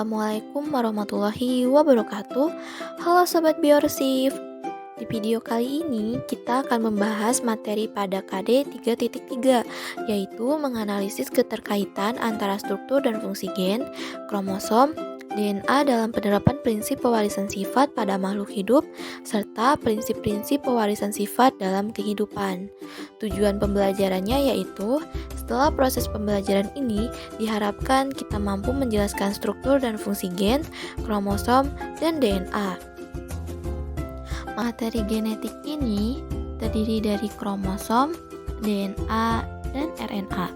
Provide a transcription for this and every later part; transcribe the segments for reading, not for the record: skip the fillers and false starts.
Assalamualaikum warahmatullahi wabarakatuh. Halo Sobat Biorsif. Di video kali ini kita akan membahas materi pada KD 3.3, yaitu menganalisis keterkaitan antara struktur dan fungsi gen, kromosom, DNA dalam penerapan prinsip pewarisan sifat pada makhluk hidup, serta prinsip-prinsip pewarisan sifat dalam kehidupan. Tujuan pembelajarannya yaitu, setelah proses pembelajaran ini, diharapkan kita mampu menjelaskan struktur dan fungsi gen, kromosom, dan DNA. Materi genetik ini terdiri dari kromosom, DNA, dan RNA.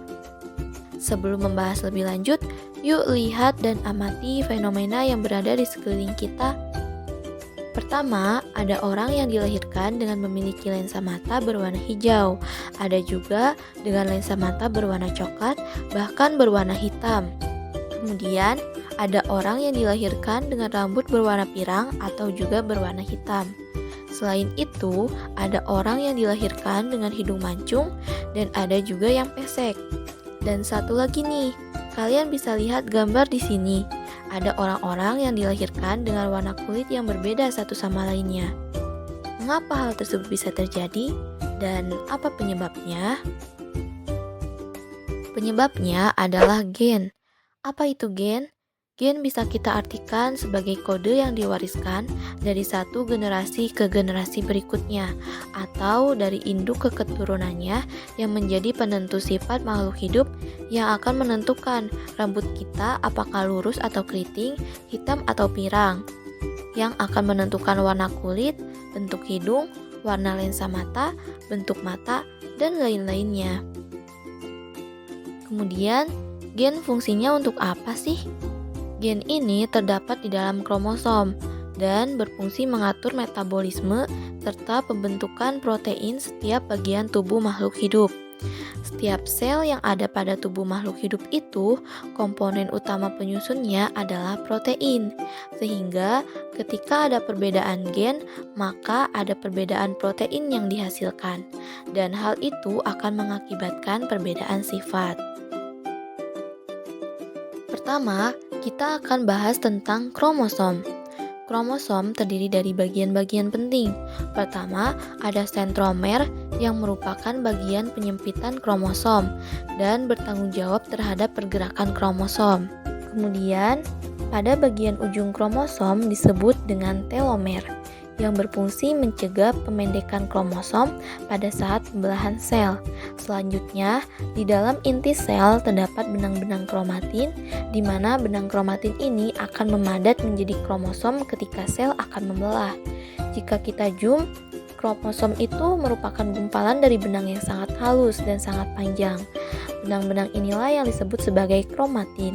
Sebelum membahas lebih lanjut, yuk lihat dan amati fenomena yang berada di sekeliling kita. Pertama, ada orang yang dilahirkan dengan memiliki lensa mata berwarna hijau. Ada juga dengan lensa mata berwarna coklat, bahkan berwarna hitam. Kemudian, ada orang yang dilahirkan dengan rambut berwarna pirang atau juga berwarna hitam. Selain itu, ada orang yang dilahirkan dengan hidung mancung dan ada juga yang pesek. Dan satu lagi nih, kalian bisa lihat gambar di sini. Ada orang-orang yang dilahirkan dengan warna kulit yang berbeda satu sama lainnya. Mengapa hal tersebut bisa terjadi dan apa penyebabnya? Penyebabnya adalah gen. Apa itu gen? Gen bisa kita artikan sebagai kode yang diwariskan dari satu generasi ke generasi berikutnya, atau dari induk ke keturunannya yang menjadi penentu sifat makhluk hidup yang akan menentukan rambut kita apakah lurus atau keriting, hitam atau pirang, yang akan menentukan warna kulit, bentuk hidung, warna lensa mata, bentuk mata, dan lain-lainnya. Kemudian, gen fungsinya untuk apa sih? Gen ini terdapat di dalam kromosom dan berfungsi mengatur metabolisme serta pembentukan protein setiap bagian tubuh makhluk hidup. Setiap sel yang ada pada tubuh makhluk hidup itu, komponen utama penyusunnya adalah protein. Sehingga ketika ada perbedaan gen, maka ada perbedaan protein yang dihasilkan. Dan hal itu akan mengakibatkan perbedaan sifat. Pertama, kita akan bahas tentang kromosom. Kromosom terdiri dari bagian-bagian penting. Pertama, ada sentromer yang merupakan bagian penyempitan kromosom dan bertanggung jawab terhadap pergerakan kromosom. Kemudian, pada bagian ujung kromosom disebut dengan telomer yang berfungsi mencegah pemendekan kromosom pada saat pembelahan sel. Selanjutnya, di dalam inti sel terdapat benang-benang kromatin, di mana benang kromatin ini akan memadat menjadi kromosom ketika sel akan membelah. Jika kita zoom, kromosom itu merupakan gumpalan dari benang yang sangat halus dan sangat panjang. Benang-benang inilah yang disebut sebagai kromatin.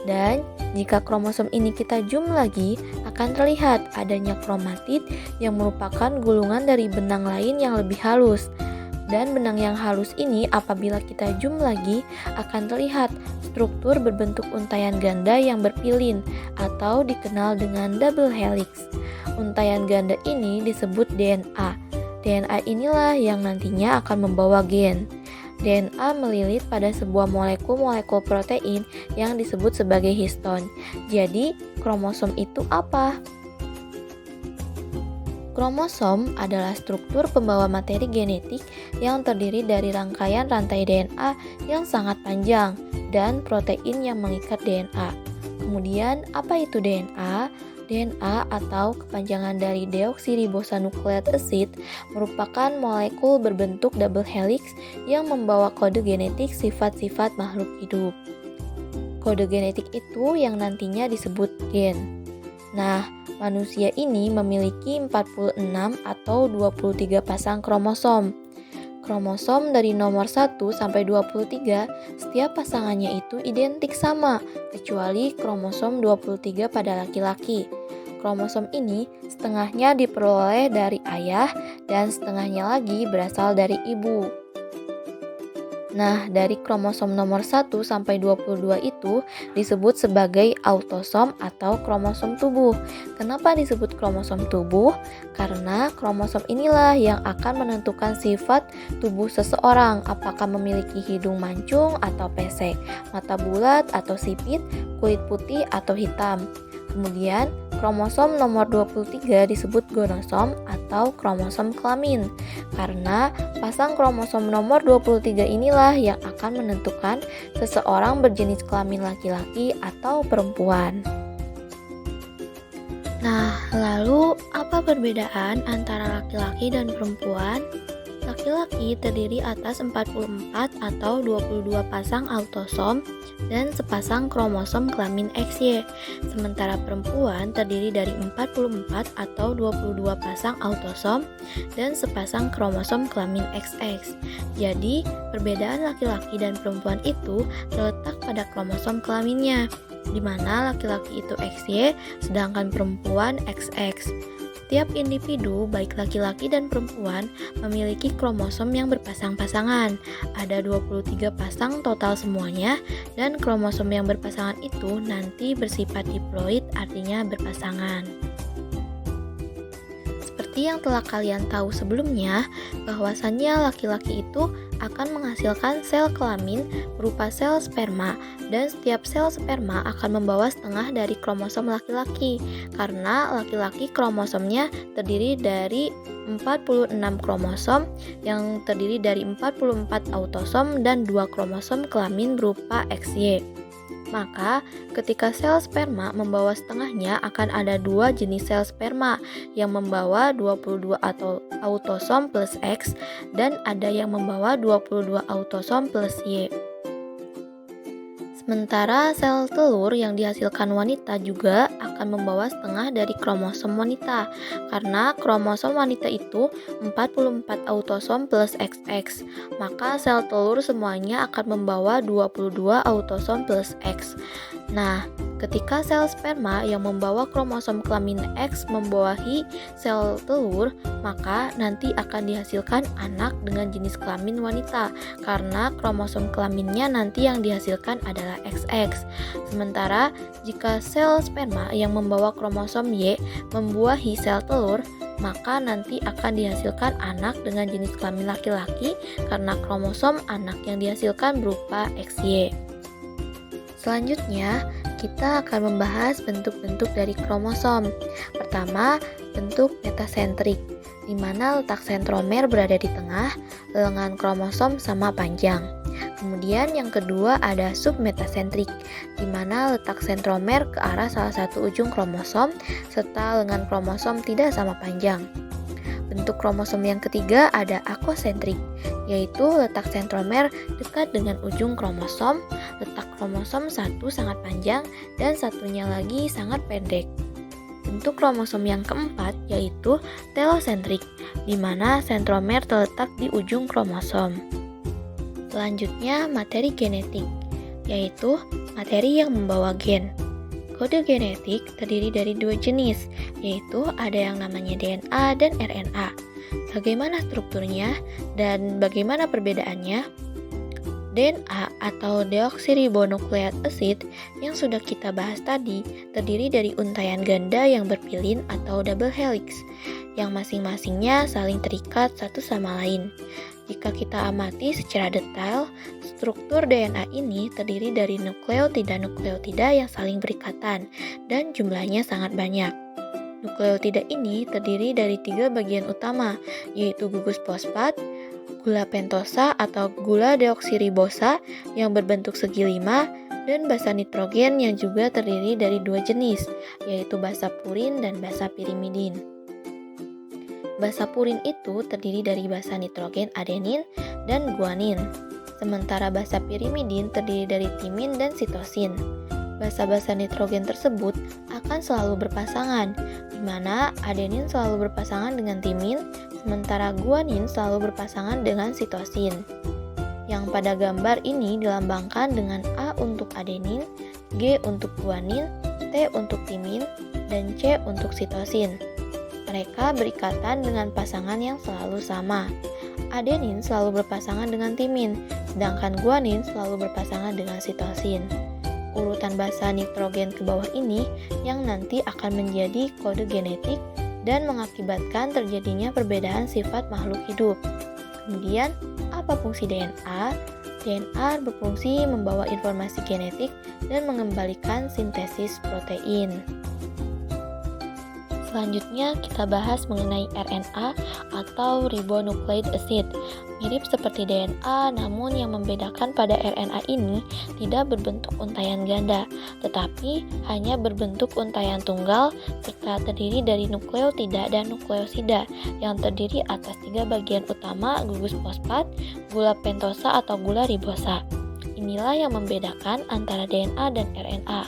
Dan jika kromosom ini kita zoom lagi, akan terlihat adanya kromatid yang merupakan gulungan dari benang lain yang lebih halus. Dan benang yang halus ini apabila kita zoom lagi, akan terlihat struktur berbentuk untaian ganda yang berpilin atau dikenal dengan double helix. Untaian ganda ini disebut DNA. DNA inilah yang nantinya akan membawa gen. DNA melilit pada sebuah molekul-molekul protein yang disebut sebagai histon. Jadi, kromosom itu apa? Kromosom adalah struktur pembawa materi genetik yang terdiri dari rangkaian rantai DNA yang sangat panjang dan protein yang mengikat DNA. Kemudian, apa itu DNA? DNA atau kepanjangan dari deoksiribosanucleic acid merupakan molekul berbentuk double helix yang membawa kode genetik sifat-sifat makhluk hidup. Kode genetik itu yang nantinya disebut gen. Nah, manusia ini memiliki 46 atau 23 pasang kromosom. Kromosom dari nomor 1 sampai 23, setiap pasangannya itu identik sama, kecuali kromosom 23 pada laki-laki. Kromosom ini setengahnya diperoleh dari ayah dan setengahnya lagi berasal dari ibu. Nah, dari kromosom nomor 1 sampai 22 itu disebut sebagai autosom atau kromosom tubuh. Kenapa disebut kromosom tubuh? Karena kromosom inilah yang akan menentukan sifat tubuh seseorang, apakah memiliki hidung mancung atau pesek, mata bulat atau sipit, kulit putih atau hitam. Kemudian, kromosom nomor 23 disebut gonosom atau kromosom kelamin. Karena pasang kromosom nomor 23 inilah yang akan menentukan seseorang berjenis kelamin laki-laki atau perempuan. Nah, lalu apa perbedaan antara laki-laki dan perempuan? Laki-laki terdiri atas 44 atau 22 pasang autosom dan sepasang kromosom kelamin XY. Sementara perempuan terdiri dari 44 atau 22 pasang autosom dan sepasang kromosom kelamin XX. Jadi, perbedaan laki-laki dan perempuan itu terletak pada kromosom kelaminnya, di mana laki-laki itu XY sedangkan perempuan XX. Setiap individu, baik laki-laki dan perempuan, memiliki kromosom yang berpasang-pasangan. Ada 23 pasang total semuanya, dan kromosom yang berpasangan itu nanti bersifat diploid, artinya berpasangan. Seperti yang telah kalian tahu sebelumnya, bahwasannya laki-laki itu akan menghasilkan sel kelamin berupa sel sperma, dan setiap sel sperma akan membawa setengah dari kromosom laki-laki, karena laki-laki kromosomnya terdiri dari 46 kromosom yang terdiri dari 44 autosom dan 2 kromosom kelamin berupa XY. Maka, ketika sel sperma membawa setengahnya akan ada 2 jenis sel sperma yang membawa 22 autosom plus X dan ada yang membawa 22 autosom plus Y. Sementara sel telur yang dihasilkan wanita juga akan membawa setengah dari kromosom wanita, karena kromosom wanita itu 44 autosom plus XX, maka sel telur semuanya akan membawa 22 autosom plus X. Nah, ketika sel sperma yang membawa kromosom kelamin X membawahi sel telur, maka nanti akan dihasilkan anak dengan jenis kelamin wanita, karena kromosom kelaminnya nanti yang dihasilkan adalah XX. Sementara jika sel sperma yang membawa kromosom Y membuahi sel telur, maka nanti akan dihasilkan anak dengan jenis kelamin laki-laki karena kromosom anak yang dihasilkan berupa XY. Selanjutnya, kita akan membahas bentuk-bentuk dari kromosom. Pertama, bentuk metasentrik, di mana letak sentromer berada di tengah, lengan kromosom sama panjang. Kemudian yang kedua ada submetasentrik, di mana letak sentromer ke arah salah satu ujung kromosom, serta lengan kromosom tidak sama panjang. Bentuk kromosom yang ketiga ada akosentrik, yaitu letak sentromer dekat dengan ujung kromosom, letak kromosom satu sangat panjang dan satunya lagi sangat pendek. Bentuk kromosom yang keempat yaitu telosentrik, di mana sentromer terletak di ujung kromosom. Selanjutnya materi genetik, yaitu materi yang membawa gen. Kode genetik terdiri dari 2 jenis, yaitu ada yang namanya DNA dan RNA. Bagaimana strukturnya dan bagaimana perbedaannya? DNA atau deoksiribonukleat acid yang sudah kita bahas tadi terdiri dari untaian ganda yang berpilin atau double helix, yang masing-masingnya saling terikat satu sama lain. Jika kita amati secara detail, struktur DNA ini terdiri dari nukleotida-nukleotida yang saling berikatan dan jumlahnya sangat banyak. Nukleotida ini terdiri dari 3 bagian utama, yaitu gugus fosfat, gula pentosa atau gula deoksiribosa yang berbentuk segi 5, dan basa nitrogen yang juga terdiri dari 2 jenis, yaitu basa purin dan basa pirimidin. Basa purin itu terdiri dari basa nitrogen adenin dan guanin, sementara basa pirimidin terdiri dari timin dan sitosin. Basa-basa nitrogen tersebut akan selalu berpasangan, di mana adenin selalu berpasangan dengan timin, sementara guanin selalu berpasangan dengan sitosin. Yang pada gambar ini dilambangkan dengan A untuk adenin, G untuk guanin, T untuk timin, dan C untuk sitosin. Mereka berikatan dengan pasangan yang selalu sama. Adenin selalu berpasangan dengan timin, sedangkan guanin selalu berpasangan dengan sitosin. Urutan basa nitrogen ke bawah ini yang nanti akan menjadi kode genetik dan mengakibatkan terjadinya perbedaan sifat makhluk hidup. Kemudian, apa fungsi DNA? DNA berfungsi membawa informasi genetik dan mengembalikan sintesis protein. Selanjutnya kita bahas mengenai RNA atau ribonucleic acid. Mirip seperti DNA, namun yang membedakan pada RNA ini tidak berbentuk untaian ganda, tetapi hanya berbentuk untaian tunggal serta terdiri dari nukleotida dan nukleosida yang terdiri atas 3 bagian utama gugus fosfat, gula pentosa atau gula ribosa. Inilah yang membedakan antara DNA dan RNA,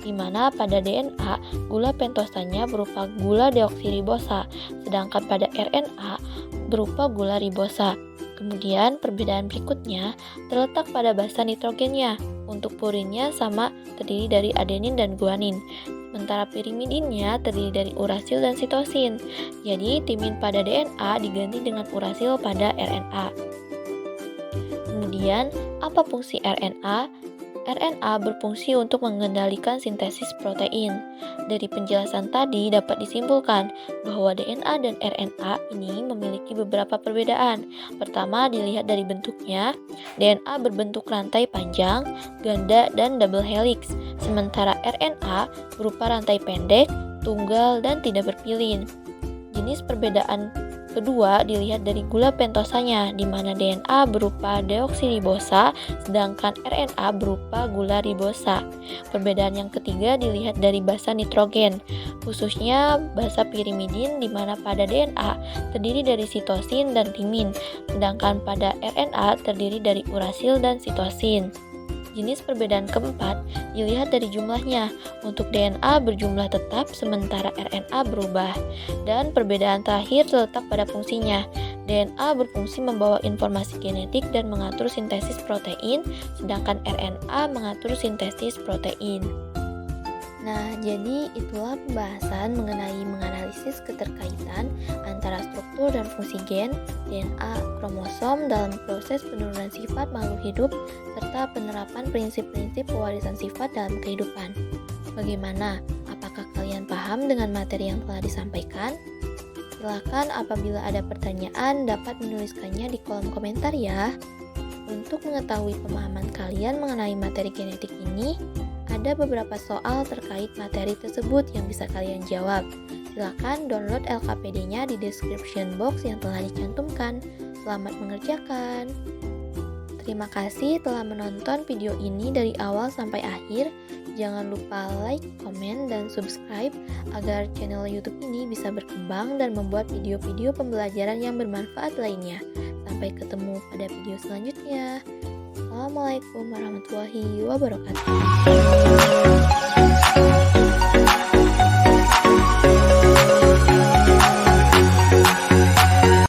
di mana pada DNA gula pentosanya berupa gula deoksiribosa, sedangkan pada RNA berupa gula ribosa. Kemudian perbedaan berikutnya terletak pada basa nitrogennya. Untuk purinnya sama, terdiri dari adenin dan guanin. Sementara pirimidinnya terdiri dari urasil dan sitosin. Jadi timin pada DNA diganti dengan urasil pada RNA. Kemudian, apa fungsi RNA? RNA berfungsi untuk mengendalikan sintesis protein. Dari penjelasan tadi dapat disimpulkan bahwa DNA dan RNA ini memiliki beberapa perbedaan. Pertama, dilihat dari bentuknya. DNA berbentuk rantai panjang, ganda, dan double helix. Sementara RNA berupa rantai pendek, tunggal, dan tidak berpilin. Jenis perbedaan kedua dilihat dari gula pentosanya, di mana DNA berupa deoksiribosa, sedangkan RNA berupa gula ribosa. Perbedaan yang ketiga dilihat dari basa nitrogen, khususnya basa pirimidin, di mana pada DNA terdiri dari sitosin dan timin, sedangkan pada RNA terdiri dari urasil dan sitosin. Jenis perbedaan keempat dilihat dari jumlahnya. Untuk DNA berjumlah tetap, sementara RNA berubah. Dan perbedaan terakhir terletak pada fungsinya. DNA berfungsi membawa informasi genetik dan mengatur sintesis protein, sedangkan RNA mengatur sintesis protein. Nah, jadi itulah pembahasan mengenai menganalisis keterkaitan antara struktur dan fungsi gen, DNA, kromosom dalam proses penurunan sifat makhluk hidup, serta penerapan prinsip-prinsip pewarisan sifat dalam kehidupan. Bagaimana? Apakah kalian paham dengan materi yang telah disampaikan? Silakan apabila ada pertanyaan dapat menuliskannya di kolom komentar ya. Untuk mengetahui pemahaman kalian mengenai materi genetik ini, ada beberapa soal terkait materi tersebut yang bisa kalian jawab. Silakan download LKPD-nya di description box yang telah dicantumkan. Selamat mengerjakan. Terima kasih telah menonton video ini dari awal sampai akhir. Jangan lupa like, komen, dan subscribe agar channel YouTube ini bisa berkembang dan membuat video-video pembelajaran yang bermanfaat lainnya. Sampai ketemu pada video selanjutnya. Assalamualaikum warahmatullahi wabarakatuh.